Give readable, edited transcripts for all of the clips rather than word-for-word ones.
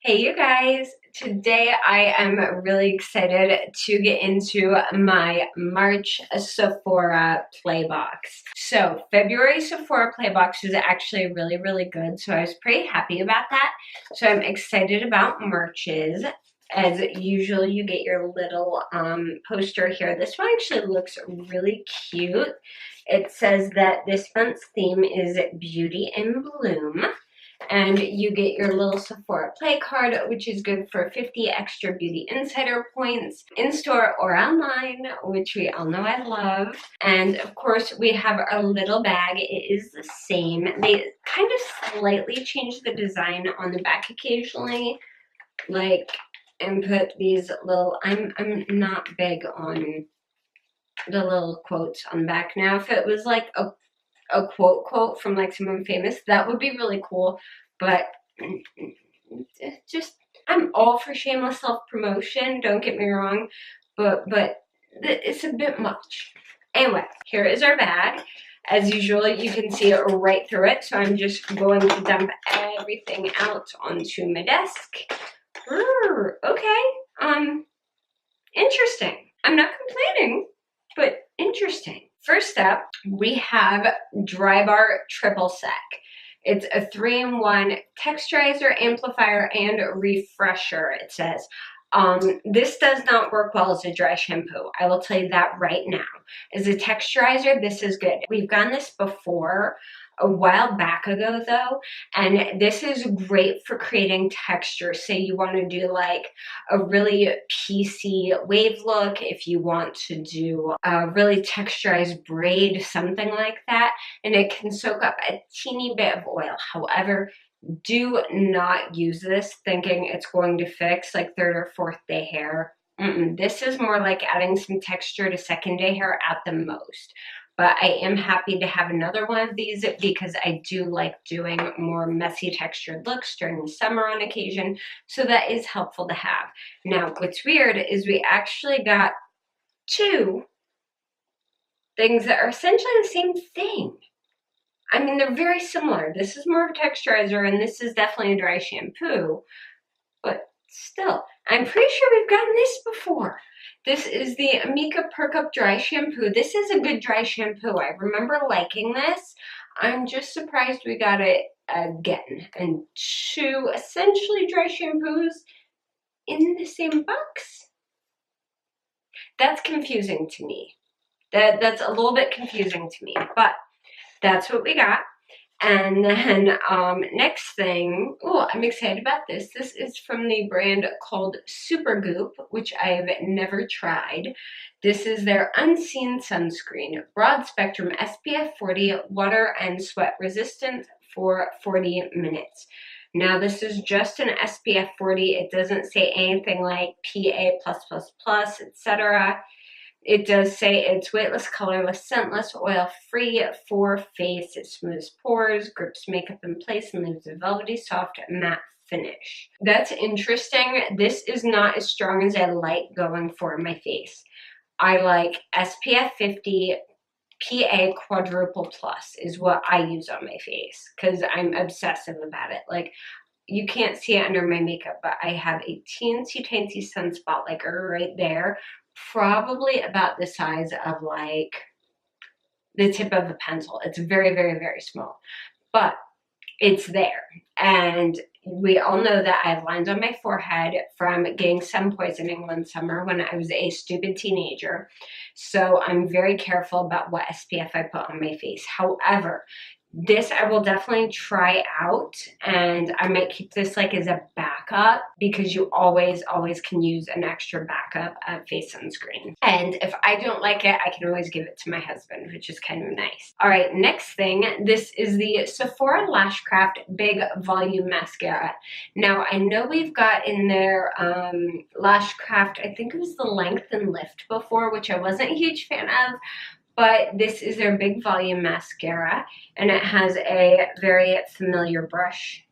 Hey you guys, today I am really excited to get into my March Sephora Playbox. So February Sephora Playbox was actually really good, so I was pretty happy about that. So I'm excited about March's. As usual, you get your little poster here. This one actually looks really cute. It says that this month's theme is Beauty in Bloom. And you get your little Sephora Play card, which is good for 50 extra Beauty Insider points in-store or online, which we all know I love. And of course, we have our little bag. It is the same. They kind of slightly change the design on the back occasionally, like, and put these little, I'm not big on the little quotes on the back. Now, if it was like a quote from like someone famous, that would be really cool. But just, I'm all for shameless self-promotion, don't get me wrong, but it's a bit much. Anyway, here is our bag. As usual, you can see it right through it, so I'm just going to dump everything out onto my desk. Okay, interesting. I'm not complaining, but interesting. First up, we have Dry Bar Triple Sec. It's a 3-in-1 texturizer, amplifier, and refresher, it says. This does not work well as a dry shampoo. I will tell you that right now. As a texturizer, this is good. We've done this before, a while back ago though, and this is great for creating texture. Say you want to do like a really piecey wave look, if you want to do a really texturized braid, something like that, and it can soak up a teeny bit of oil. However, do not use this thinking it's going to fix like 3rd or 4th day hair. This is more like adding some texture to 2nd day hair at the most. But I am happy to have another one of these because I do like doing more messy textured looks during the summer on occasion. So that is helpful to have. Now, what's weird is we actually got 2 things that are essentially the same thing. I mean, they're very similar. This is more of a texturizer and this is definitely a dry shampoo. But still, I'm pretty sure we've gotten this before. This is the Amika Perk Up Dry Shampoo. This is a good dry shampoo. I remember liking this. I'm just surprised we got it again. And 2 essentially dry shampoos in the same box? That's confusing to me. That's a little bit confusing to me, but that's what we got. And then next thing, oh, I'm excited about this. This is from the brand called Supergoop, which I've never tried. This is their Unseen Sunscreen, broad spectrum SPF 40, water and sweat resistant for 40 minutes. Now this is just an SPF 40. It doesn't say anything like PA+++, etc. It does say it's weightless, colorless, scentless, oil-free for face. It smooths pores, grips makeup in place, and leaves a velvety, soft, matte finish. That's interesting. This is not as strong as I like going for my face. I like SPF 50, PA quadruple plus is what I use on my face because I'm obsessive about it. Like, you can't see it under my makeup, but I have a teensy sunspot like right there. Probably about the size of like the tip of a pencil. It's very small, but it's there. And we all know that I have lines on my forehead from getting sun poisoning one summer when I was a stupid teenager. So I'm very careful about what SPF I put on my face. However, this I will definitely try out, and I might keep this like as a backup because you always can use an extra backup face sunscreen. And if I don't like it, I can always give it to my husband, which is kind of nice. All right, next thing, this is the Sephora Lash Craft Big Volume Mascara. Now, I know we've got in there Lash Craft, I think it was the Length and Lift before, which I wasn't a huge fan of. But this is their Big Volume Mascara, and it has a very familiar brush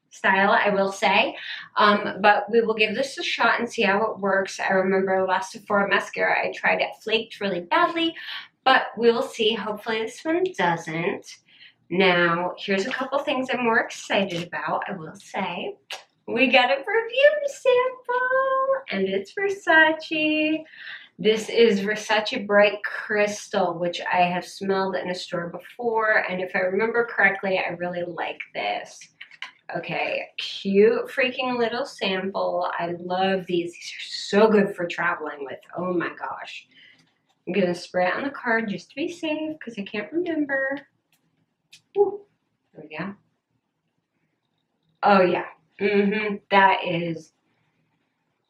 style, I will say. But we will give this a shot and see how it works. I remember last Sephora mascara I tried, it flaked really badly, but we will see. Hopefully this one doesn't. Now, here's a couple things I'm more excited about, I will say. We got a perfume sample, and it's Versace. This is Versace Bright Crystal, which I have smelled in a store before, and if I remember correctly, I really like this. Okay, cute freaking little sample. I love these. These are so good for traveling with. Oh my gosh. I'm gonna spray it on the card just to be safe because I can't remember. Ooh, there we go. Oh yeah. That is,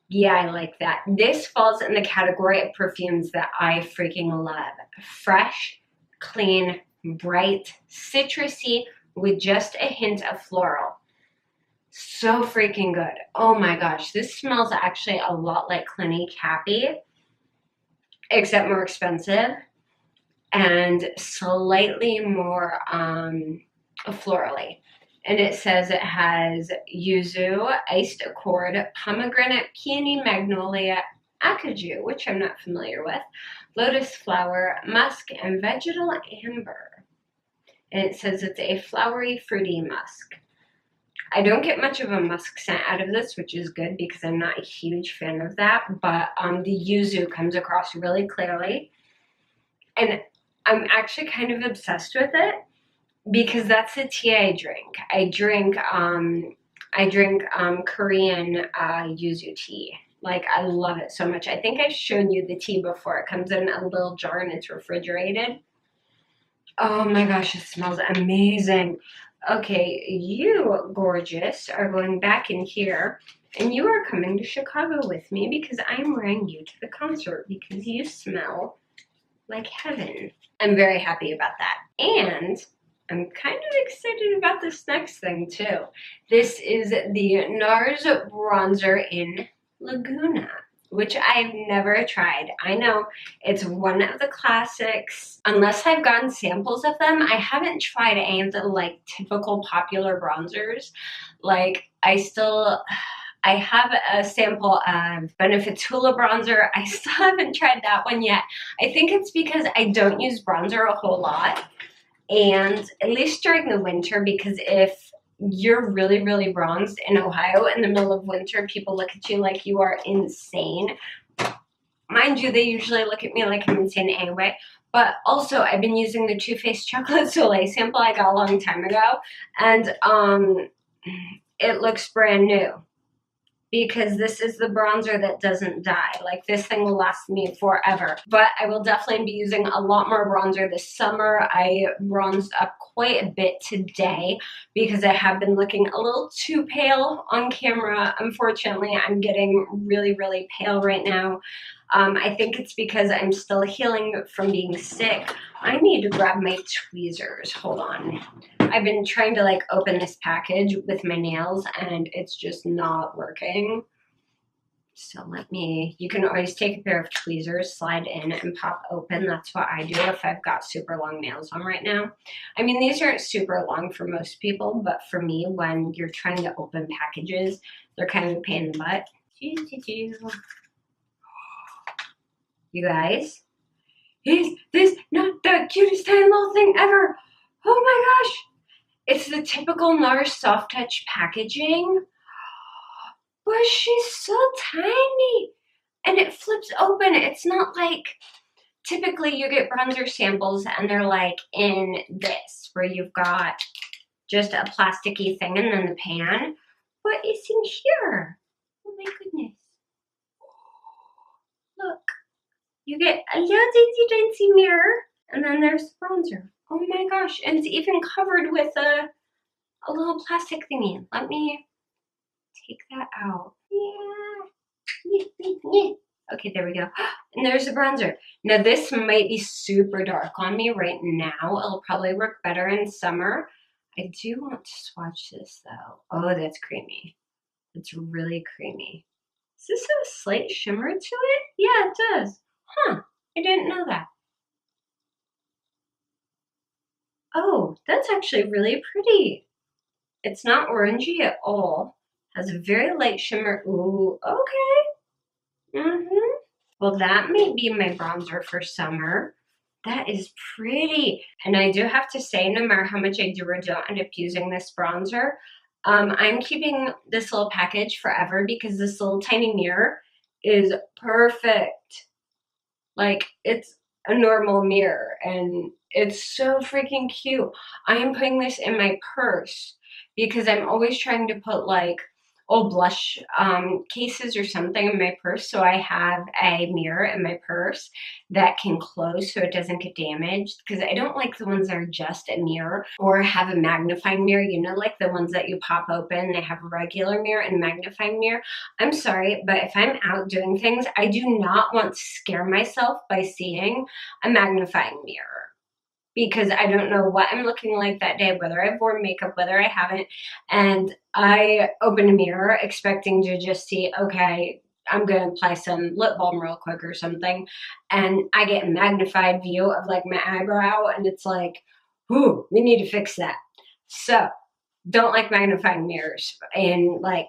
yeah, I like that. This falls in the category of perfumes that I freaking love. Fresh, clean, bright, citrusy with just a hint of floral. So freaking good. Oh my gosh, this smells actually a lot like Clinique Happy, except more expensive and slightly more florally. And it says it has yuzu, iced accord, pomegranate, peony, magnolia, acajou, which I'm not familiar with, lotus flower, musk, and vegetal amber. And it says it's a flowery, fruity musk. I don't get much of a musk scent out of this, which is good because I'm not a huge fan of that, but the yuzu comes across really clearly. And I'm actually kind of obsessed with it because that's the tea I drink. I drink Korean yuzu tea. Like, I love it so much. I think I've shown you the tea before. It comes in a little jar and it's refrigerated. Oh my gosh, it smells amazing. Okay, you, gorgeous, are going back in here, and you are coming to Chicago with me because I'm wearing you to the concert because you smell like heaven. I'm very happy about that. And I'm kind of excited about this next thing too. This is the NARS bronzer in Laguna, which I've never tried. I know it's one of the classics. Unless I've gotten samples of them, I haven't tried any of the like typical popular bronzers. Like I have a sample of Benefit's Hoola bronzer. I still haven't tried that one yet. I think it's because I don't use bronzer a whole lot. And at least during the winter, because if you're really, really bronzed in Ohio in the middle of winter, people look at you like you are insane. Mind you, they usually look at me like I'm insane anyway. But also, I've been using the Too Faced Chocolate Soleil sample I got a long time ago. And it looks brand new. Because this is the bronzer that doesn't die. Like, this thing will last me forever. But I will definitely be using a lot more bronzer this summer. I bronzed up quite a bit today because I have been looking a little too pale on camera. Unfortunately, I'm getting really, really pale right now. I think it's because I'm still healing from being sick. I need to grab my tweezers. Hold on. I've been trying to like open this package with my nails and it's just not working. So you can always take a pair of tweezers, slide in and pop open. That's what I do if I've got super long nails on right now. I mean, these aren't super long for most people, but for me, when you're trying to open packages, they're kind of a pain in the butt. You guys, is this not the cutest tiny little thing ever? Oh my gosh. It's the typical NARS soft touch packaging, but she's so tiny and it flips open. It's not like typically you get bronzer samples and they're like in this where you've got just a plasticky thing and then the pan, but it's in here. Oh my goodness. Look, you get a little dainty mirror and then there's the bronzer. Oh my gosh, and it's even covered with a little plastic thingy. Let me take that out. Yeah. Okay, there we go. And there's the bronzer. Now this might be super dark on me right now. It'll probably work better in summer. I do want to swatch this though. Oh, that's creamy. It's really creamy. Does this have a slight shimmer to it? Yeah, it does. Huh, I didn't know that. Oh, that's actually really pretty. It's not orangey at all. Has a very light shimmer. Ooh, okay. Well, that may be my bronzer for summer. That is pretty. And I do have to say, no matter how much I do or don't end up using this bronzer, I'm keeping this little package forever because this little tiny mirror is perfect. Like, it's a normal mirror and it's so freaking cute. I am putting this in my purse because I'm always trying to put like old blush cases or something in my purse, so I have a mirror in my purse that can close so it doesn't get damaged, because I don't like the ones that are just a mirror or have a magnifying mirror, you know, like the ones that you pop open, they have a regular mirror and magnifying mirror. I'm sorry, but if I'm out doing things, I do not want to scare myself by seeing a magnifying mirror, because I don't know what I'm looking like that day, whether I've worn makeup, whether I haven't. And I open a mirror expecting to just see, okay, I'm gonna apply some lip balm real quick or something. And I get a magnified view of like my eyebrow and it's like, ooh, we need to fix that. So don't like magnifying mirrors in my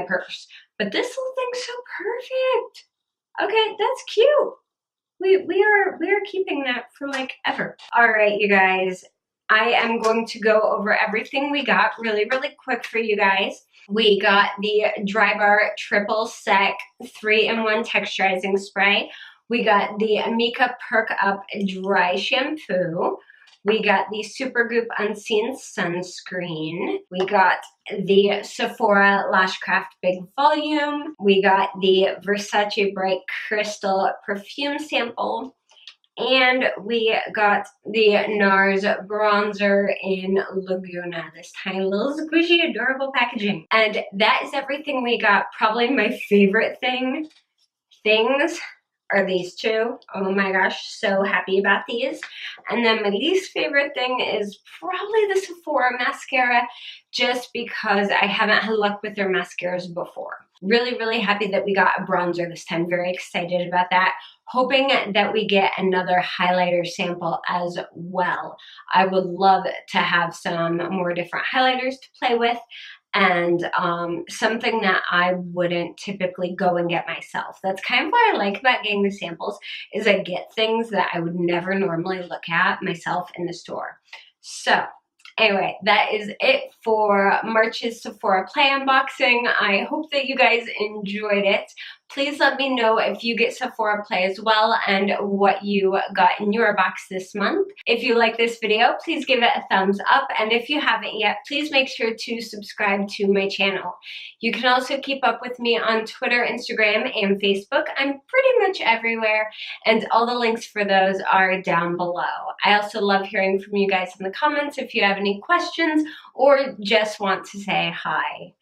purse. But this little thing's so perfect. Okay, that's cute. We are keeping that for like ever. All right, you guys. I am going to go over everything we got really, really quick for you guys. We got the Drybar Triple Sec 3-in-1 Texturizing Spray. We got the Amika Perk Up Dry Shampoo. We got the Supergoop Unseen Sunscreen. We got the Sephora Lashcraft Big Volume. We got the Versace Bright Crystal Perfume Sample. And we got the NARS Bronzer in Laguna. This tiny little squishy, adorable packaging. And that is everything we got. Probably my favorite things are these two. Oh my gosh, so happy about these. And then my least favorite thing is probably the Sephora mascara, just because I haven't had luck with their mascaras before. Really, really happy that we got a bronzer this time. Very excited about that. Hoping that we get another highlighter sample as well. I would love to have some more different highlighters to play with, and something that I wouldn't typically go and get myself. That's kind of what I like about getting the samples, is I get things that I would never normally look at myself in the store. So anyway, that is it for March's Sephora Play unboxing. I hope that you guys enjoyed it. Please let me know if you get Sephora Play as well and what you got in your box this month. If you like this video, please give it a thumbs up. And if you haven't yet, please make sure to subscribe to my channel. You can also keep up with me on Twitter, Instagram, and Facebook. I'm pretty much everywhere, and all the links for those are down below. I also love hearing from you guys in the comments if you have any questions or just want to say hi.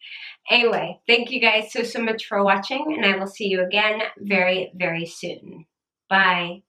Anyway, thank you guys so much for watching, and I will see you again very, very soon. Bye.